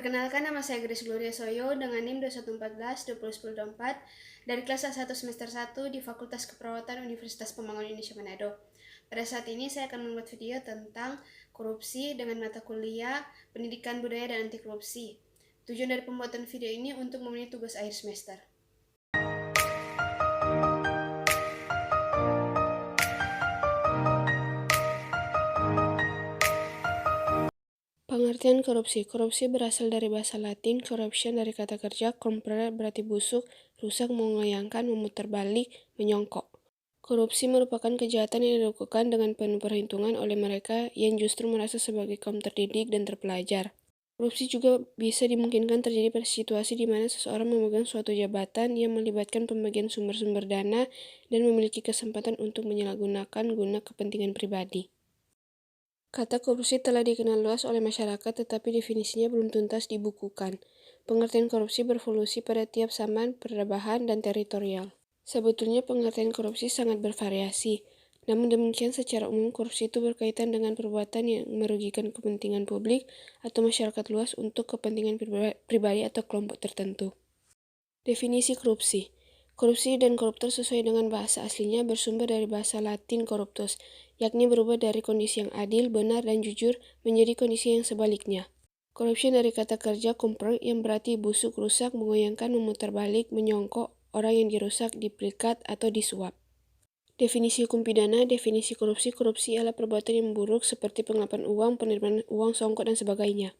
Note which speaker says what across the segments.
Speaker 1: Perkenalkan, nama saya Grace Gloria Soyo dengan NIM 2114-2010-24 dari kelas A1 semester 1 di Fakultas Keperawatan Universitas Pembangunan Indonesia Manado. Pada saat ini saya akan membuat video tentang korupsi dengan mata kuliah Pendidikan Budaya dan Anti Korupsi. Tujuan dari pembuatan video ini untuk memenuhi tugas akhir semester. Pengertian korupsi. Korupsi berasal dari bahasa Latin, corruption dari kata kerja, corrompere berarti busuk, rusak, mengoyangkan, memutar balik, menyongkok. Korupsi merupakan kejahatan yang dilakukan dengan penuh perhitungan oleh mereka yang justru merasa sebagai kaum terdidik dan terpelajar. Korupsi juga bisa dimungkinkan terjadi pada situasi di mana seseorang memegang suatu jabatan yang melibatkan pembagian sumber-sumber dana dan memiliki kesempatan untuk menyalahgunakan guna kepentingan pribadi. Kata korupsi telah dikenal luas oleh masyarakat, tetapi definisinya belum tuntas dibukukan. Pengertian korupsi berevolusi pada tiap zaman, peradaban, dan teritorial. Sebetulnya pengertian korupsi sangat bervariasi. Namun demikian, secara umum korupsi itu berkaitan dengan perbuatan yang merugikan kepentingan publik atau masyarakat luas untuk kepentingan pribadi atau kelompok tertentu. Definisi korupsi. Korupsi dan koruptor sesuai dengan bahasa aslinya bersumber dari bahasa Latin corruptus, yakni berubah dari kondisi yang adil, benar, dan jujur menjadi kondisi yang sebaliknya. Corruption dari kata kerja corrompere yang berarti busuk, rusak, mengoyangkan, memutar balik, menyongkok, orang yang dirusak, dipelikat, atau disuap. Definisi hukum pidana. Definisi korupsi. Korupsi adalah perbuatan yang buruk seperti penggelapan uang, penerimaan uang songkok, dan sebagainya.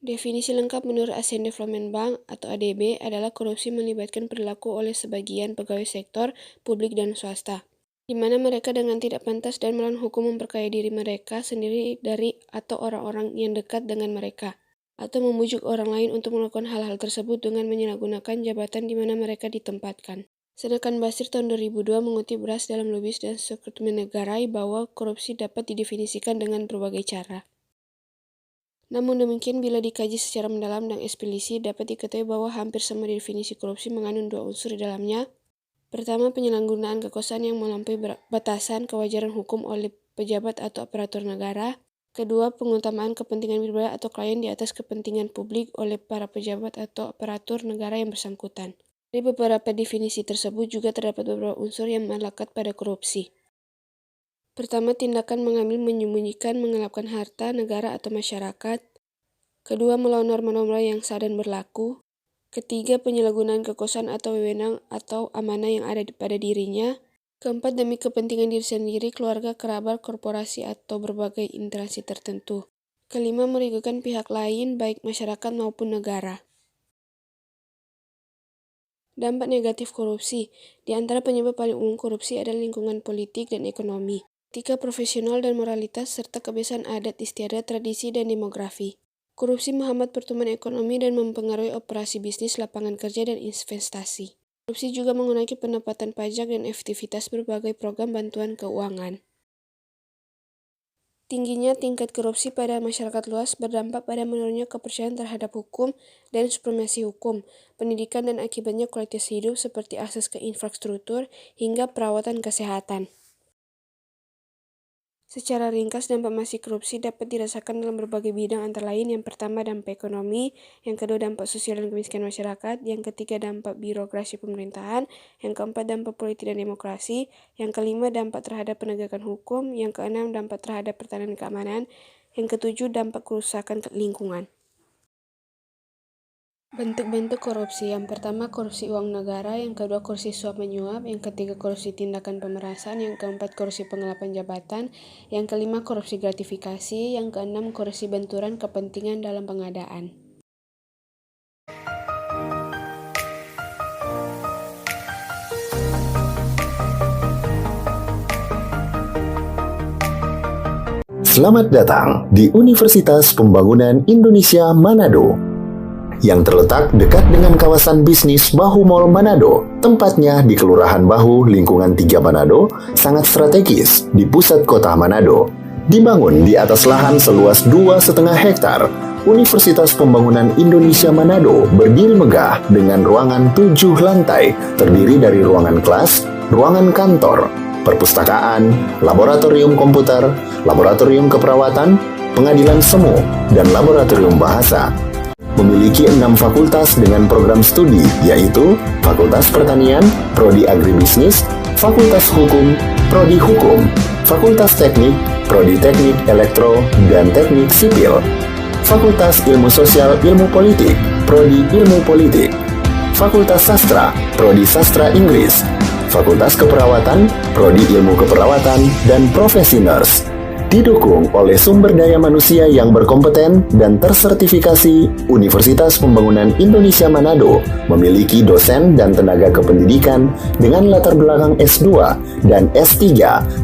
Speaker 1: Definisi lengkap menurut Ascend Development Bank atau ADB adalah korupsi melibatkan perilaku oleh sebagian pegawai sektor publik dan swasta, di mana mereka dengan tidak pantas dan melawan hukum memperkaya diri mereka sendiri dari atau orang-orang yang dekat dengan mereka, atau membujuk orang lain untuk melakukan hal-hal tersebut dengan menyalahgunakan jabatan di mana mereka ditempatkan. Sedangkan Basir tahun 2002 mengutip beras dalam lobis dan sekretariat negara bahwa korupsi dapat didefinisikan dengan berbagai cara. Namun demikian, bila dikaji secara mendalam dan eksplisit, dapat diketahui bahwa hampir semua definisi korupsi mengandung dua unsur di dalamnya. Pertama, penyalahgunaan kekuasaan yang melampaui batasan kewajaran hukum oleh pejabat atau aparatur negara. Kedua, pengutamaan kepentingan pribadi atau klien di atas kepentingan publik oleh para pejabat atau aparatur negara yang bersangkutan. Dari beberapa definisi tersebut juga terdapat beberapa unsur yang melekat pada korupsi. Pertama, tindakan mengambil, menyembunyikan, mengelapkan harta negara atau masyarakat. Kedua, melawan norma-norma yang sah dan berlaku. Ketiga, penyalahgunaan kekuasaan atau wewenang atau amanah yang ada pada dirinya. Keempat, demi kepentingan diri sendiri, keluarga, kerabat, korporasi, atau berbagai interaksi tertentu. Kelima, merugikan pihak lain, baik masyarakat maupun negara. Dampak negatif korupsi. Di antara penyebab paling umum korupsi adalah lingkungan politik dan ekonomi, etika profesional dan moralitas, serta kebiasaan adat istiadat, tradisi, dan demografi. Korupsi menghambat pertumbuhan ekonomi dan mempengaruhi operasi bisnis, lapangan kerja, dan investasi. Korupsi juga mengurangi pendapatan pajak dan efektivitas berbagai program bantuan keuangan. Tingginya tingkat korupsi pada masyarakat luas berdampak pada menurunnya kepercayaan terhadap hukum dan supremasi hukum, pendidikan, dan akibatnya kualitas hidup seperti akses ke infrastruktur hingga perawatan kesehatan. Secara ringkas, dampak masif korupsi dapat dirasakan dalam berbagai bidang antara lain. Yang pertama, dampak ekonomi. Yang kedua, dampak sosial dan kemiskinan masyarakat. Yang ketiga, dampak birokrasi pemerintahan. Yang keempat, dampak politik dan demokrasi. Yang kelima, dampak terhadap penegakan hukum. Yang keenam, dampak terhadap pertahanan keamanan. Yang ketujuh, dampak kerusakan lingkungan. Bentuk-bentuk korupsi. Yang pertama, korupsi uang negara. Yang kedua, korupsi suap menyuap. Yang ketiga, korupsi tindakan pemerasan. Yang keempat, korupsi penggelapan jabatan. Yang kelima, korupsi gratifikasi. Yang keenam, korupsi benturan kepentingan dalam pengadaan.
Speaker 2: Selamat datang di Universitas Pembangunan Indonesia Manado, yang terletak dekat dengan kawasan bisnis Bahu Mall Manado. Tempatnya di Kelurahan Bahu, lingkungan 3 Manado, sangat strategis di pusat kota Manado. Dibangun di atas lahan seluas 2,5 hektar, Universitas Pembangunan Indonesia Manado berdiri megah dengan ruangan 7 lantai, terdiri dari ruangan kelas, ruangan kantor, perpustakaan, laboratorium komputer, laboratorium keperawatan, pengadilan semu, dan laboratorium bahasa. memiliki 6 fakultas dengan program studi, yaitu Fakultas Pertanian, Prodi Agribisnis, Fakultas Hukum, Prodi Hukum, Fakultas Teknik, Prodi Teknik Elektro dan Teknik Sipil, Fakultas Ilmu Sosial Ilmu Politik, Prodi Ilmu Politik, Fakultas Sastra, Prodi Sastra Inggris, Fakultas Keperawatan, Prodi Ilmu Keperawatan, dan Profesi Nurse. Didukung oleh sumber daya manusia yang berkompeten dan tersertifikasi, Universitas Pembangunan Indonesia Manado memiliki dosen dan tenaga kependidikan dengan latar belakang S2 dan S3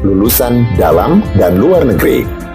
Speaker 2: lulusan dalam dan luar negeri.